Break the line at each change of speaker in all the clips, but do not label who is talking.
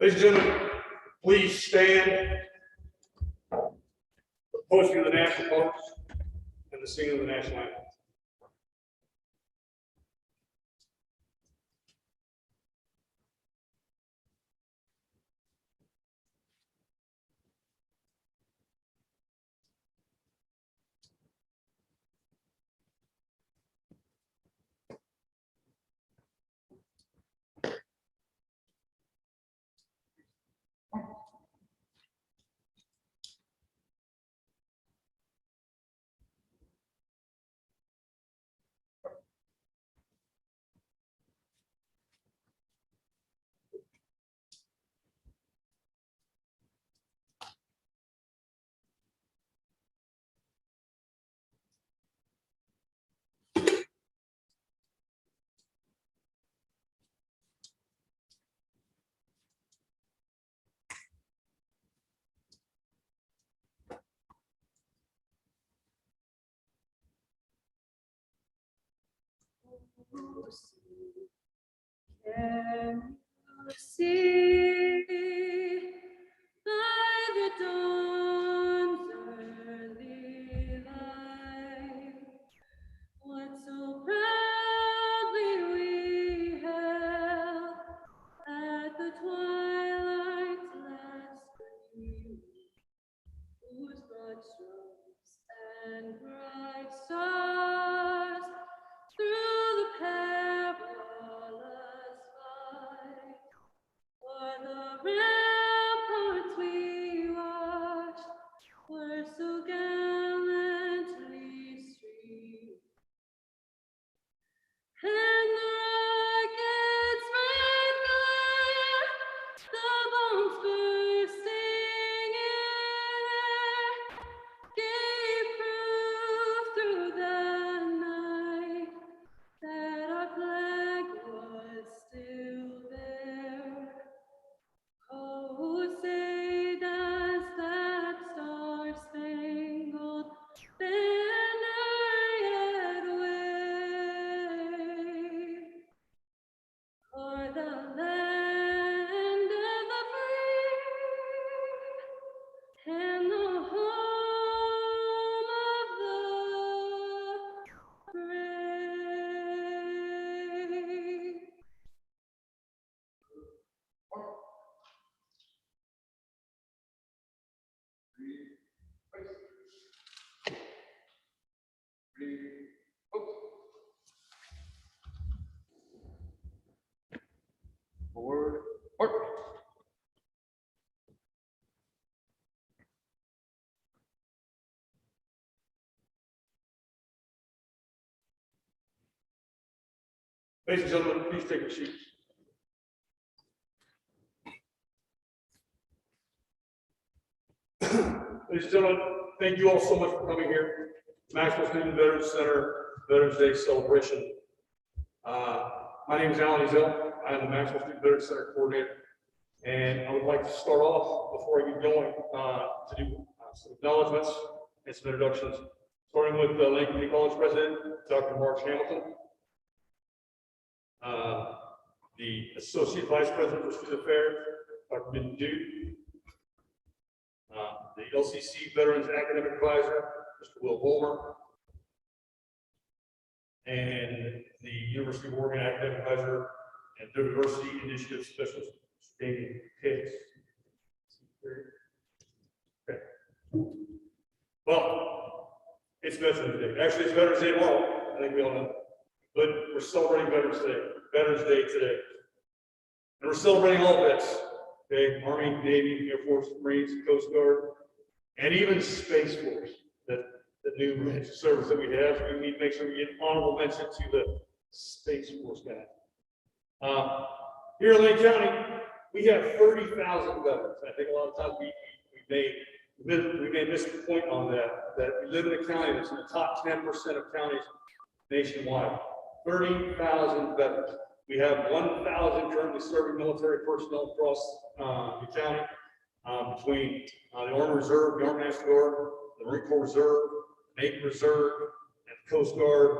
Ladies and gentlemen, please stand. Posting of the national parks and the singing of the national anthem.
Can you see by the dawn's early light what so proudly we held at the twilight's last gleam, whose broad strokes and bright stars through the perilous fight, o'er the ramparts we watched, were so gallantly streamed, and the rocket's red glare, the bombs bursting in air, gave proof through the night that our flag was still there. Oh, say does that star-spangled banner yet wave o'er the land of the free and the home of the brave?
Forward, march. Ladies and gentlemen, please take your seats. Ladies and gentlemen, thank you all so much for coming here. Maxwell Student Veterans Center Veterans Day celebration. My name is Alan Ezel. I am the Maxwell Student Veterans Center coordinator. And I would like to start off before I get going to do some acknowledgements and some introductions, starting with the Lane Community College President, Dr. Mark Hamilton, the Associate Vice President for Student Affairs, Dr. Min Duke, the LCC Veterans Academic Advisor, Mr. Will Bulmer, and the University of Oregon Academic Advisor and Diversity Initiative Specialist, Mr. Damien Hicks. Okay. Well, it's Veterans Day. Actually, it's Veterans Day tomorrow. I think we all know. But we're celebrating Veterans Day today. And we're celebrating all vets. Okay, Army, Navy, Air Force, Marines, Coast Guard, and even Space Force, the new service that we have. We need to make sure we get honorable mention to the Space Force guy. Here in Lane County, we have 30,000 veterans. I think a lot of times we may miss the point on that we live in a county that's in the top 10% of counties nationwide. 30,000 veterans. We have 1,000 currently serving military personnel across the county, between the Army Reserve, the Army National Guard, the Marine Corps Reserve, the Navy Reserve, and the Coast Guard.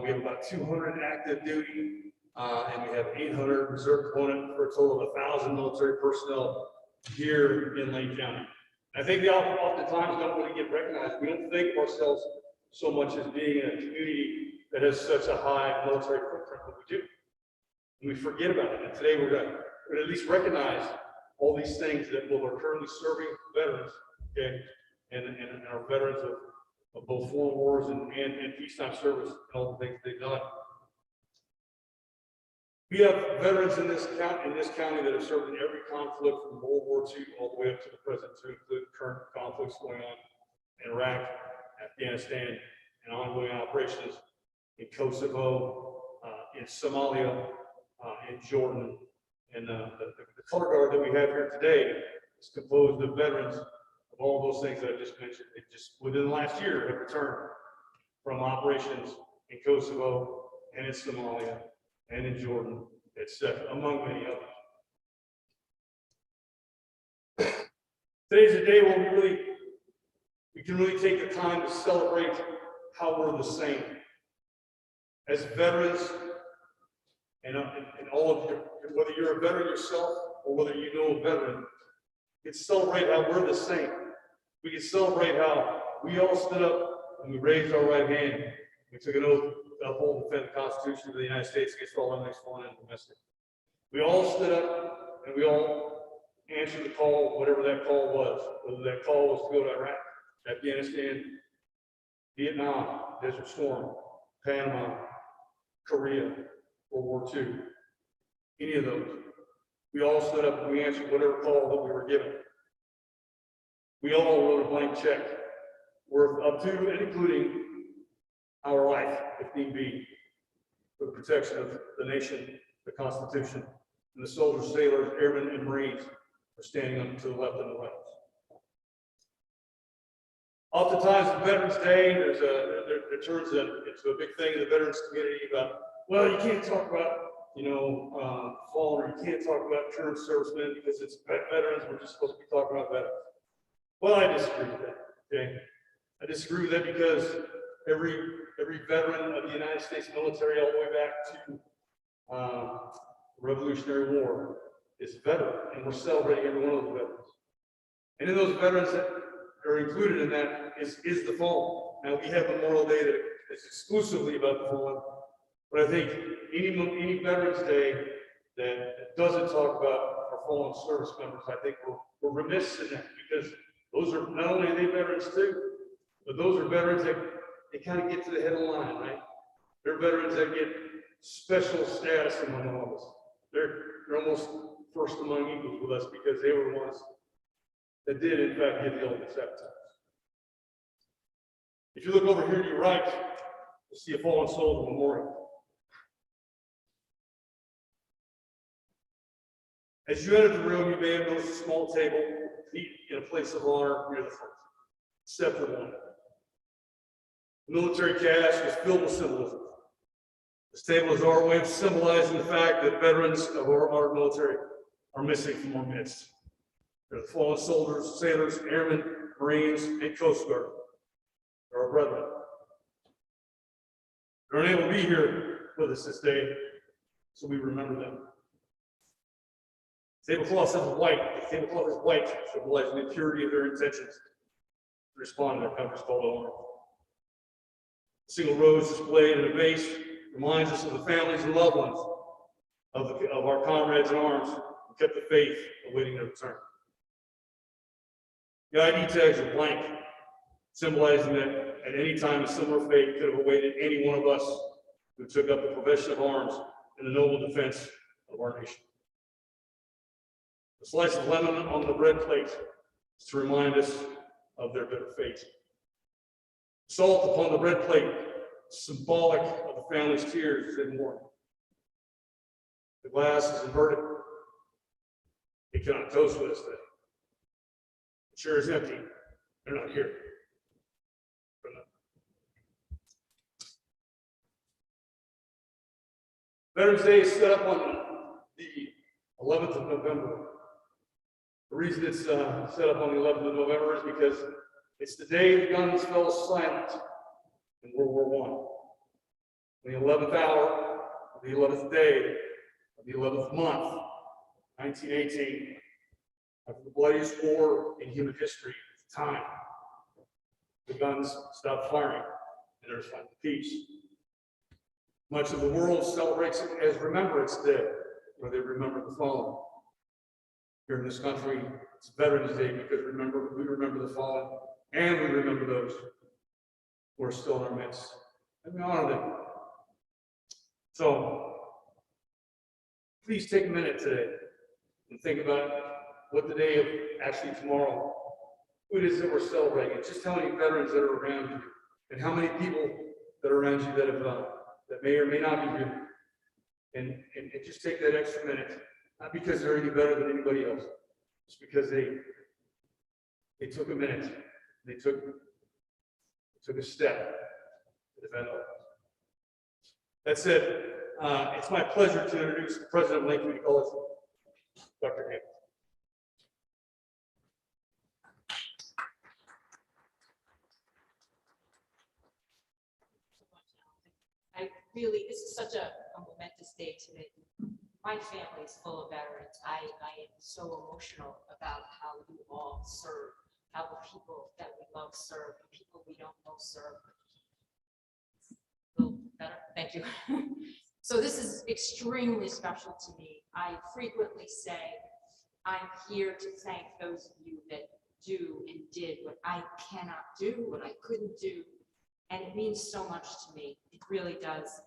We have about 200 active duty and we have 800 reserve component for a total of 1,000 military personnel here in Lane County. I think they oftentimes don't really get recognized. We don't think of ourselves so much as being a community that has such a high military footprint, but we do. And we forget about it. And today we're going to at least recognize all these things that both are currently serving veterans, okay, and our veterans of both foreign wars and peacetime service and all the things they've done. We have veterans in this county that have served in every conflict from World War II all the way up to the present, to include current conflicts going on in Iraq, Afghanistan, and ongoing operations in Kosovo, in Somalia, in Jordan. And the color guard that we have here today is composed of veterans of all those things that I just mentioned. They just within the last year have returned from operations in Kosovo and in Somalia and in Jordan, etc., among many others. Today's a day where we can really take the time to celebrate how we're the same. As veterans, and all of you, whether you're a veteran yourself or whether you know a veteran, we can celebrate how we're the same. We can celebrate how we all stood up and we raised our right hand. We took an oath to uphold and defend the Constitution of the United States against all enemies, foreign and domestic. We all stood up and we all answered the call, whatever that call was, whether that call was to go to Iraq, Afghanistan, Vietnam, Desert Storm, Panama, Korea, World War II, any of those. We all stood up and we answered whatever call that we were given. We all wrote a blank check worth up to and including our life, if need be, for the protection of the nation, the Constitution, and the soldiers, sailors, airmen, and Marines are standing up to the left and the right. Oftentimes, on Veterans Day, there turns into a big thing in the veterans community about, well, you can't talk about, fallen, or you can't talk about current servicemen because it's veterans. We're just supposed to be talking about veterans. Well, I disagree with that. Okay, I disagree with that because every veteran of the United States military, all the way back to the Revolutionary War, is a veteran, and we're celebrating every one of those veterans. And in those veterans that are included in that is the fallen. Now, we have Memorial Day that is exclusively about the fallen, but I think any Veterans Day that doesn't talk about our fallen service members, I think we're remiss in that, because those are not only are they veterans too, but those are veterans that they kind of get to the head of the line, right? They're veterans that get special status among all of us. They're almost first among equals with us because they were the ones that did, in fact, give the ultimate sacrifice. If you look over here to your right, you'll see a fallen soldier memorial. As you enter the room, you may have noticed a small table in a place of honor near the front, except for one. The military cache is filled with symbolism. This table is our way of symbolizing the fact that veterans of our military are missing from our midst. They're the fallen soldiers, sailors, airmen, Marines, and Coast Guard. They're our brethren. They're unable to be here with us this day, so we remember them. The tablecloth is white. The tablecloth is white, symbolizing the purity of their intentions to respond to their country's call to honor. A single rose displayed in a vase reminds us of the families and loved ones of our comrades in arms who kept the faith, awaiting their return. The ID tags are blank, symbolizing that at any time a similar fate could have awaited any one of us who took up the profession of arms in the noble defense of our nation. The slice of lemon on the bread plate is to remind us of their bitter fate. Salt upon the bread plate, symbolic of the family's tears in mourning. The glass is inverted. It cannot toast with us today. The chair is empty. They're not here. Veterans Day is set up on the 11th of November. The reason it's set up on the 11th of November is because it's the day the guns fell silent in World War I. In the 11th hour of the 11th day of the 11th month, 1918, after the bloodiest war in human history at the time, the guns stopped firing and there was finally peace. Much of the world celebrates it as Remembrance Day, where they remember the fallen. Here in this country, it's Veterans Day because we remember the fallen and we remember those who are still in our midst. And we honor them. So, please take a minute today and think about what the day of actually tomorrow, who it is that we're celebrating. It's just how many veterans that are around you and how many people that are around you that have that may or may not be here. And just take that extra minute, not because they're any better than anybody else, just because they took a minute, they took a step to defend others. That said, it's my pleasure to introduce the president of Lane Community College, Dr. Hamilton.
This is such a momentous day today. My family is full of veterans. I am so emotional about how you all serve, how the people that we love serve, the people we don't know serve. A little better, thank you. So this is extremely special to me. I frequently say, I'm here to thank those of you that do and did what I cannot do, what I couldn't do. And it means so much to me. It really does.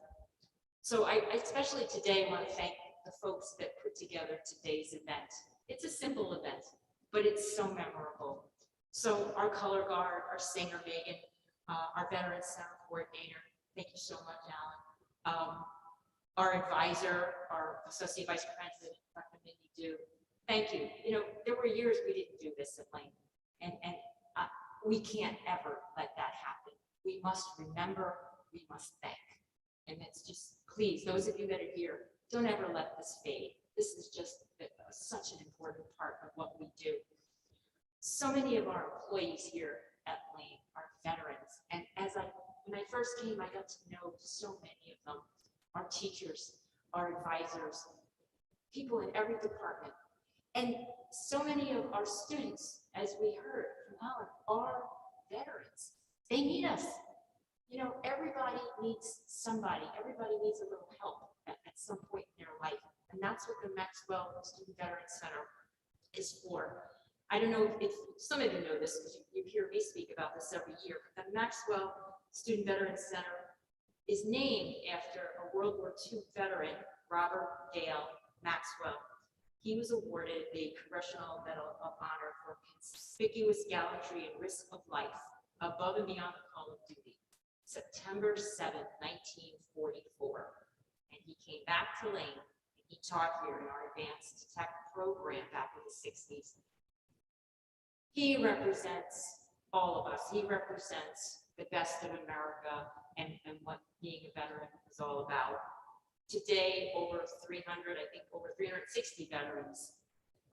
So I especially today want to thank the folks that put together today's event. It's a simple event, but it's so memorable. So our color guard, our singer Megan, our Veterans Center coordinator, thank you so much, Alan. Our advisor, our associate vice president, Dr. Mindy Du, thank you. You know, there were years we didn't do this at Lane, and we can't ever let that happen. We must remember, we must thank. And it's just, please, those of you that are here, don't ever let this fade. This is just such an important part of what we do. So many of our employees here at Lane are veterans. And when I first came, I got to know so many of them, our teachers, our advisors, people in every department. And so many of our students, as we heard from Alan, are veterans. They need us. You know, everybody needs somebody. Everybody needs a little help at some point in their life. And that's what the Maxwell Student Veterans Center is for. I don't know if some of you know this because you hear me speak about this every year, but the Maxwell Student Veterans Center is named after a World War II veteran, Robert Dale Maxwell. He was awarded the Congressional Medal of Honor for conspicuous gallantry and risk of life above and beyond the call of duty, September 7th, 1944. And he came back to Lane and he taught here in our advanced tech program back in the 60s. He represents all of us. He represents the best of America and what being a veteran is all about. Today, over 300, I think over 360 veterans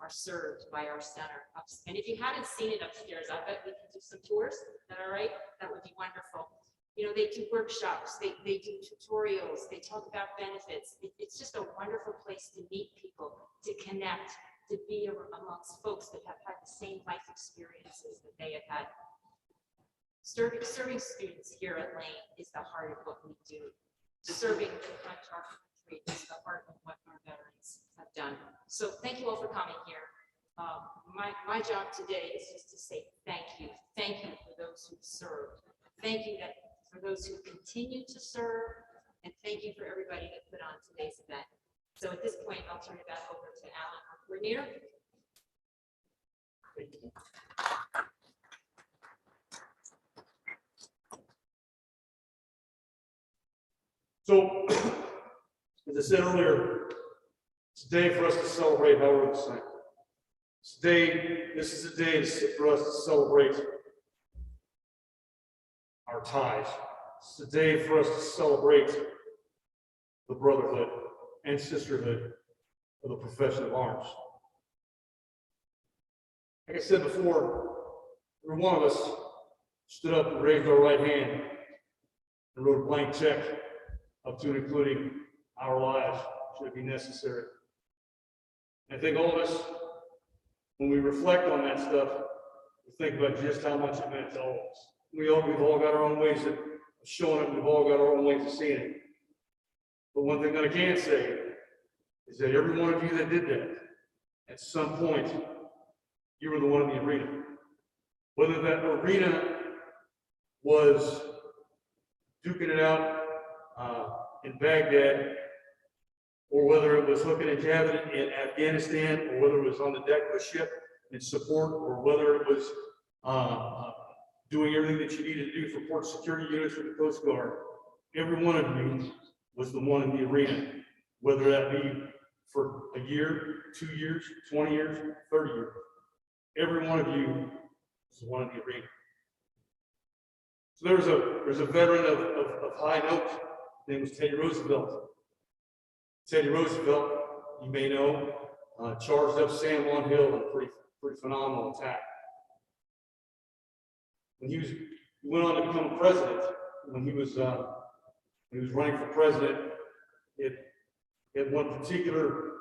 are served by our center. And if you haven't seen it upstairs, I bet we can do some tours. Is that all right? That would be wonderful. You know, they do workshops, they do tutorials, they talk about benefits. It's just a wonderful place to meet people, to connect, to be amongst folks that have had the same life experiences that they have had. Serving students here at Lane is the heart of what we do. Serving our country is the heart of what our veterans have done. So thank you all for coming here. My job today is just to say thank you. Thank you for those who served. Thank you for those who continue to serve. And thank you for everybody that put on today's event. So at this point, I'll turn it back over to Alan, our coordinator.
Thank you. So, as I said earlier, it's a day for us to celebrate how we're the same. This is a day for us to celebrate our ties. It's a day for us to celebrate the brotherhood and sisterhood of the profession of arms. Like I said before, every one of us stood up and raised our right hand and wrote a blank check up to and including our lives should it be necessary. I think all of us, when we reflect on that stuff, we think about just how much it meant to all of us. We've all got our own ways of showing it. We've all got our own ways of seeing it. But one thing that I can say is that every one of you that did that, at some point, you were the one in the arena. Whether that arena was duking it out in Baghdad, or whether it was hooking a cabinet in Afghanistan, or whether it was on the deck of a ship in support, or whether it was doing everything that you needed to do for port security units for the Coast Guard, every one of you was the one in the arena, whether that be for a year, 2 years, 20 years, 30 years. Every one of you was the one in the arena. So there's a veteran of high note. His name was Teddy Roosevelt. Teddy Roosevelt, you may know, charged up San Juan Hill in a pretty phenomenal attack. When he went on to become president, when he was running for president, it one particular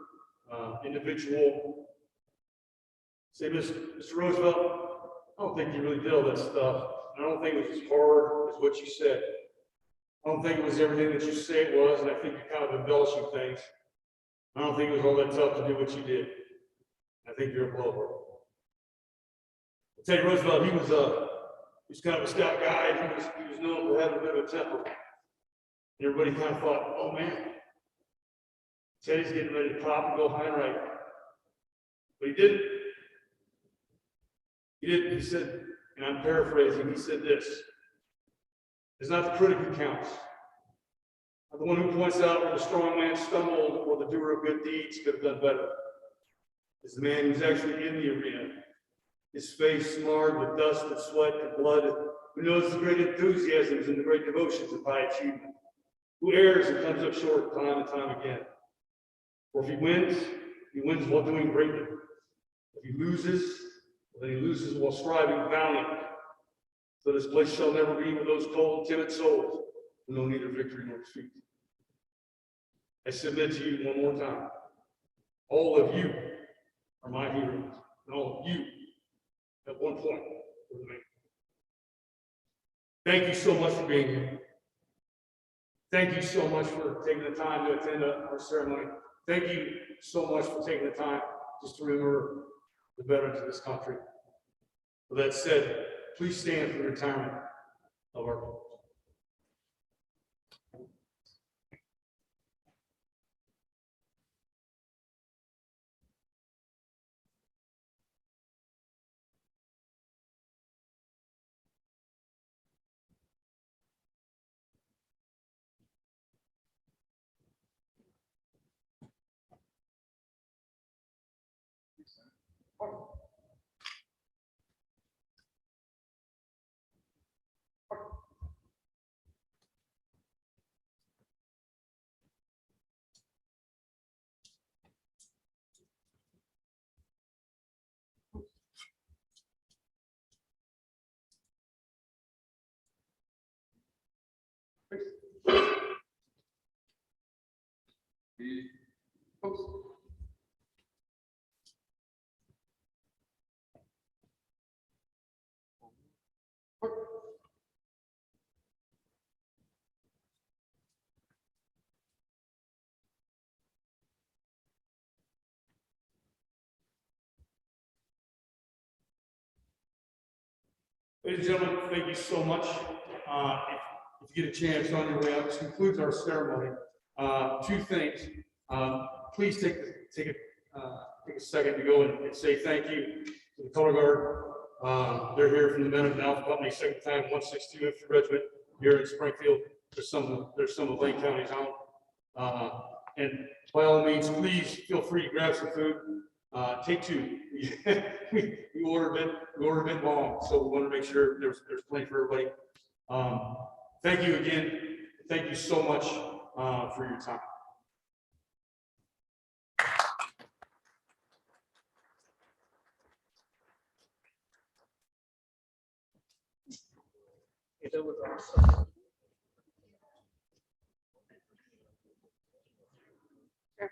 individual say, Mr. Roosevelt, I don't think you really did all that stuff. I don't think it was as hard as what you said. I don't think it was everything that you say it was, and I think you're kind of embellishing things. I don't think it was all that tough to do what you did. I think you're a blower. Teddy Roosevelt, he was kind of a stout guy, and he was known for having a bit of a temper. And everybody kind of thought, oh man, Teddy's getting ready to pop and go high and right. But he didn't. He didn't. He said, and I'm paraphrasing, he said this: it's not the critic who counts, not the one who points out where the strong man stumbled or the doer of good deeds could have done better. It's the man who's actually in the arena, his face marred with dust and sweat and blood, who knows the great enthusiasms and the great devotions of high achievement, who errs and comes up short time and time again. For if he wins while doing greatly. If he loses, then he loses while striving valiantly. So this place shall never be with those cold, timid souls who know neither victory nor defeat. I submit to you one more time, all of you are my heroes, and all of you at one point were me. Thank you so much for being here. Thank you so much for taking the time to attend our ceremony. Thank you so much for taking the time just to remember the veterans of this country. With that said, please stand for the retirement of our folks. Ladies and gentlemen, thank you so much. If you get a chance on your way out, this concludes our ceremony. Two things. Please take a second to go and say thank you to the Color Guard. They're here from the Men of Alpha Company, 2nd Battalion, 162 Infantry Regiment here in Springfield. There's some of Lane County's own. And by all means, please feel free to grab some food. Take two. we ordered a bit long, so we want to make sure there's plenty for everybody. Thank you again. Thank you so much for your time. That was awesome. Hi.